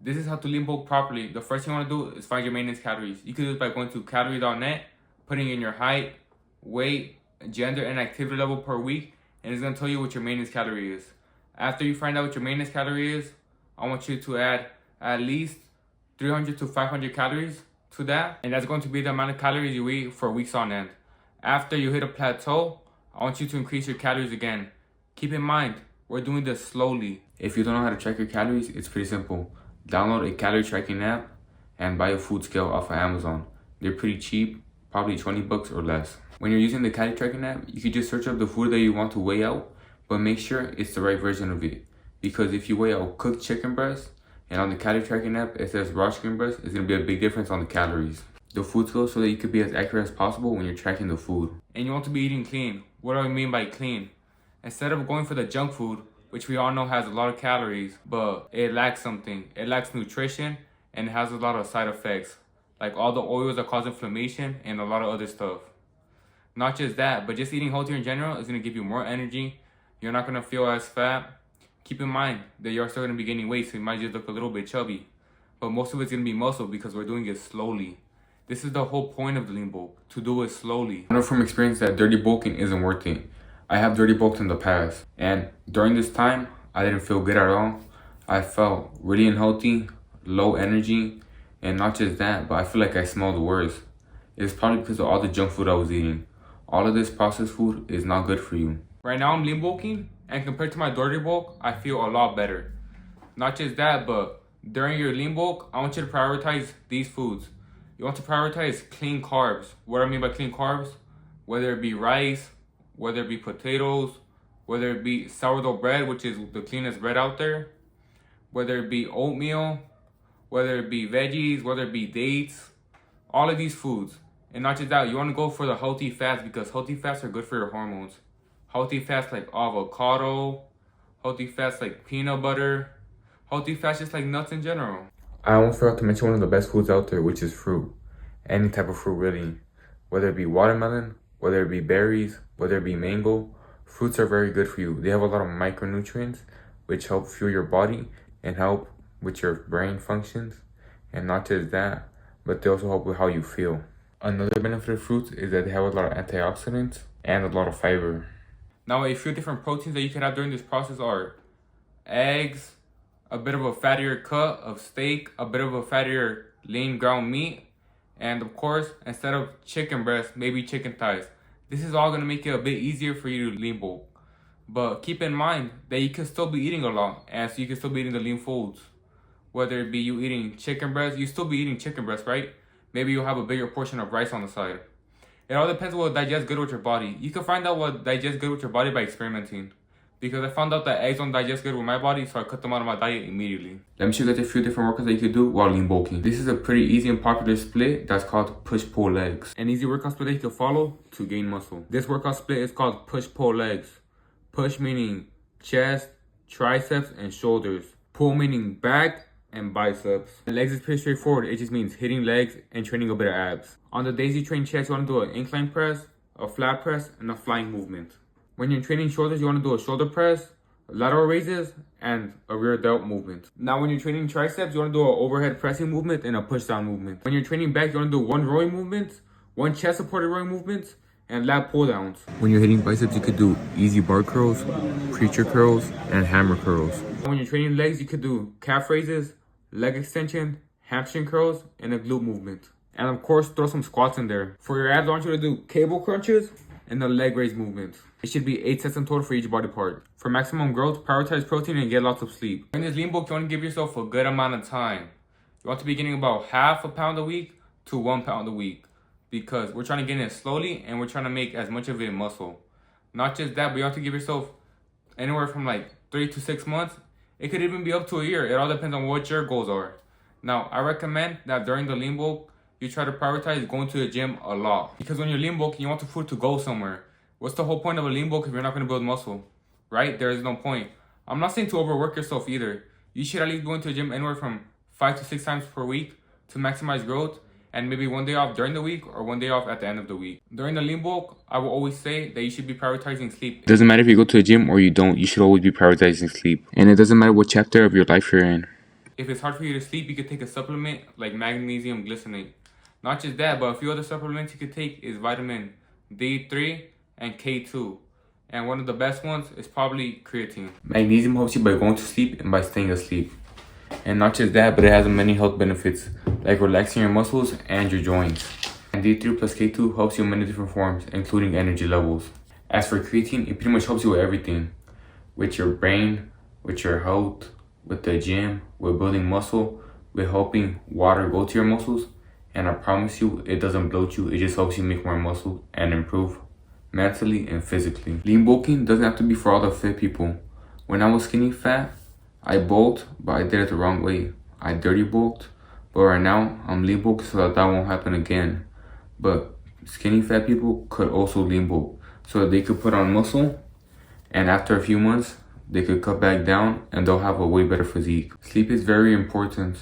This is how to lean bulk properly. The first thing you want to do is find your maintenance calories. You can do this by going to calorie.net, putting in your height, weight, gender, and activity level per week, and it's going to tell you what your maintenance calorie is. After you find out what your maintenance calorie is, I want you to add at least 300 to 500 calories to that, and that's going to be the amount of calories you eat for weeks on end. After you hit a plateau, I want you to increase your calories again. Keep in mind, we're doing this slowly. If you don't know how to track your calories, it's pretty simple. Download a calorie tracking app and buy a food scale off of Amazon. They're pretty cheap, probably 20 bucks or less. When you're using the calorie tracking app, you can just search up the food that you want to weigh out, but make sure it's the right version of it. Because if you weigh out cooked chicken breast, and on the calorie tracking app it says raw chicken breast, it's going to be a big difference on the calories. The food scale so that you could be as accurate as possible when you're tracking the food. And you want to be eating clean. What do I mean by clean? Instead of going for the junk food, which we all know has a lot of calories, but it lacks something. It lacks nutrition and it has a lot of side effects, like all the oils that cause inflammation and a lot of other stuff. Not just that, but just eating healthier in general is going to give you more energy. You're not going to feel as fat. Keep in mind that you're still going to be gaining weight, so you might just look a little bit chubby. But most of it's going to be muscle because we're doing it slowly. This is the whole point of the lean bulk, to do it slowly. I know from experience that dirty bulking isn't worth it. I have dirty bulked in the past, and during this time, I didn't feel good at all. I felt really unhealthy, low energy, and not just that, but I feel like I smelled worse. It's probably because of all the junk food I was eating. All of this processed food is not good for you. Right now I'm lean bulking, and compared to my dirty bulk, I feel a lot better. Not just that, but during your lean bulk, I want you to prioritize these foods. You want to prioritize clean carbs. What I mean by clean carbs, whether it be rice, whether it be potatoes, whether it be sourdough bread, which is the cleanest bread out there, whether it be oatmeal, whether it be veggies, whether it be dates, all of these foods. And not just that, you want to go for the healthy fats because healthy fats are good for your hormones. Healthy fats like avocado, healthy fats like peanut butter, healthy fats just like nuts in general. I almost forgot to mention one of the best foods out there, which is fruit. Any type of fruit really. Whether it be watermelon, whether it be berries, whether it be mango, fruits are very good for you. They have a lot of micronutrients which help fuel your body and help with your brain functions. And not just that, but they also help with how you feel. Another benefit of fruits is that they have a lot of antioxidants and a lot of fiber. Now a few different proteins that you can have during this process are eggs, a bit of a fattier cut of steak, a bit of a fattier lean ground meat, and of course, instead of chicken breast, maybe chicken thighs. This is all going to make it a bit easier for you to lean bulk. But keep in mind that you can still be eating a lot, and so you can still be eating the lean foods. Whether it be you eating chicken breast, you still be eating chicken breast, right? Maybe you'll have a bigger portion of rice on the side. It all depends what digests good with your body. You can find out what digests good with your body by experimenting. Because I found out that eggs don't digest good with my body, so I cut them out of my diet immediately. Let me show you guys a few different workouts that you can do while lean bulking. This is a pretty easy and popular split that's called push-pull legs. An easy workout split that you can follow to gain muscle. This workout split is called push-pull legs. Push meaning chest, triceps, and shoulders. Pull meaning back and biceps. The legs is pretty straightforward. It just means hitting legs and training a bit of abs. On the days you train chest, you want to do an incline press, a flat press, and a flying movement. When you're training shoulders, you want to do a shoulder press, lateral raises, and a rear delt movement. Now when you're training triceps, you want to do an overhead pressing movement and a push down movement. When you're training back, you want to do one rowing movement, one chest supported rowing movement, and lat pull downs. When you're hitting biceps, you could do easy bar curls, preacher curls, and hammer curls. When you're training legs, you could do calf raises, leg extension, hamstring curls, and a glute movement. And of course, throw some squats in there. For your abs, I want you to do cable crunches and the leg raise movement. It should be 8 sets in total for each body part. For maximum growth, prioritize protein and get lots of sleep. In this lean bulk, you want to give yourself a good amount of time. You want to be getting about half a pound a week to 1 pound a week. Because we're trying to get it slowly and we're trying to make as much of it muscle. Not just that, but you have to give yourself anywhere from like 3 to 6 months. It could even be up to a year. It all depends on what your goals are. Now, I recommend that during the lean bulk, you try to prioritize going to the gym a lot. Because when you're lean bulking, you want the food to go somewhere. What's the whole point of a lean bulk if you're not going to build muscle? Right? There is no point. I'm not saying to overwork yourself either. You should at least go into the gym anywhere from 5 to 6 times per week to maximize growth, and maybe one day off during the week or one day off at the end of the week. During the lean bulk, I will always say that you should be prioritizing sleep. It doesn't matter if you go to the gym or you don't, you should always be prioritizing sleep. And it doesn't matter what chapter of your life you're in. if it's hard for you to sleep, you could take a supplement like magnesium glycinate. Not just that, but a few other supplements you could take is vitamin D3 and K2. And one of the best ones is probably creatine. Magnesium helps you by going to sleep and by staying asleep. And not just that, but it has many health benefits, like relaxing your muscles and your joints. And D3 plus K2 helps you in many different forms, including energy levels. As for creatine, it pretty much helps you with everything. With your brain, with your health, with the gym, with building muscle, with helping water go to your muscles. And I promise you, it doesn't bloat you, it just helps you make more muscle and improve mentally and physically. Lean bulking doesn't have to be for all the fit people. When I was skinny fat, I bulked, but I did it the wrong way. I dirty bulked, but right now I'm lean bulk so that won't happen again. But skinny fat people could also lean bulk so that they could put on muscle, and after a few months, they could cut back down and they'll have a way better physique. Sleep is very important.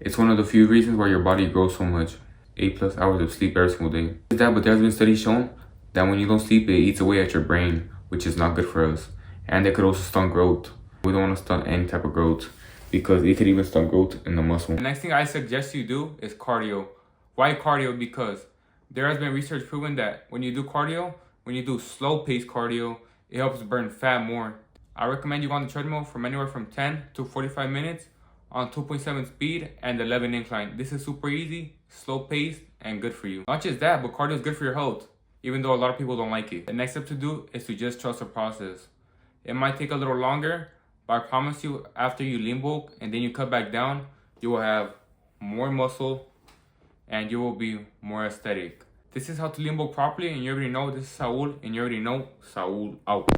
It's one of the few reasons why your body grows so much. 8+ hours of sleep every single day. But there's been studies shown that when you don't sleep, it eats away at your brain, which is not good for us. And it could also stunt growth. We don't want to stunt any type of growth because it could even stunt growth in the muscle. The next thing I suggest you do is cardio. Why cardio? Because there has been research proven that when you do cardio, when you do slow paced cardio, it helps burn fat more. I recommend you go on the treadmill from anywhere from 10 to 45 minutes on 2.7 speed and 11 incline. This is super easy, slow paced, and good for you. Not just that, but cardio is good for your health, even though a lot of people don't like it. The next step to do is to just trust the process. It might take a little longer, but I promise you, after you lean bulk and then you cut back down, you will have more muscle and you will be more aesthetic. This is how to lean bulk properly, and you already know this is Saul, and you already know Saul out.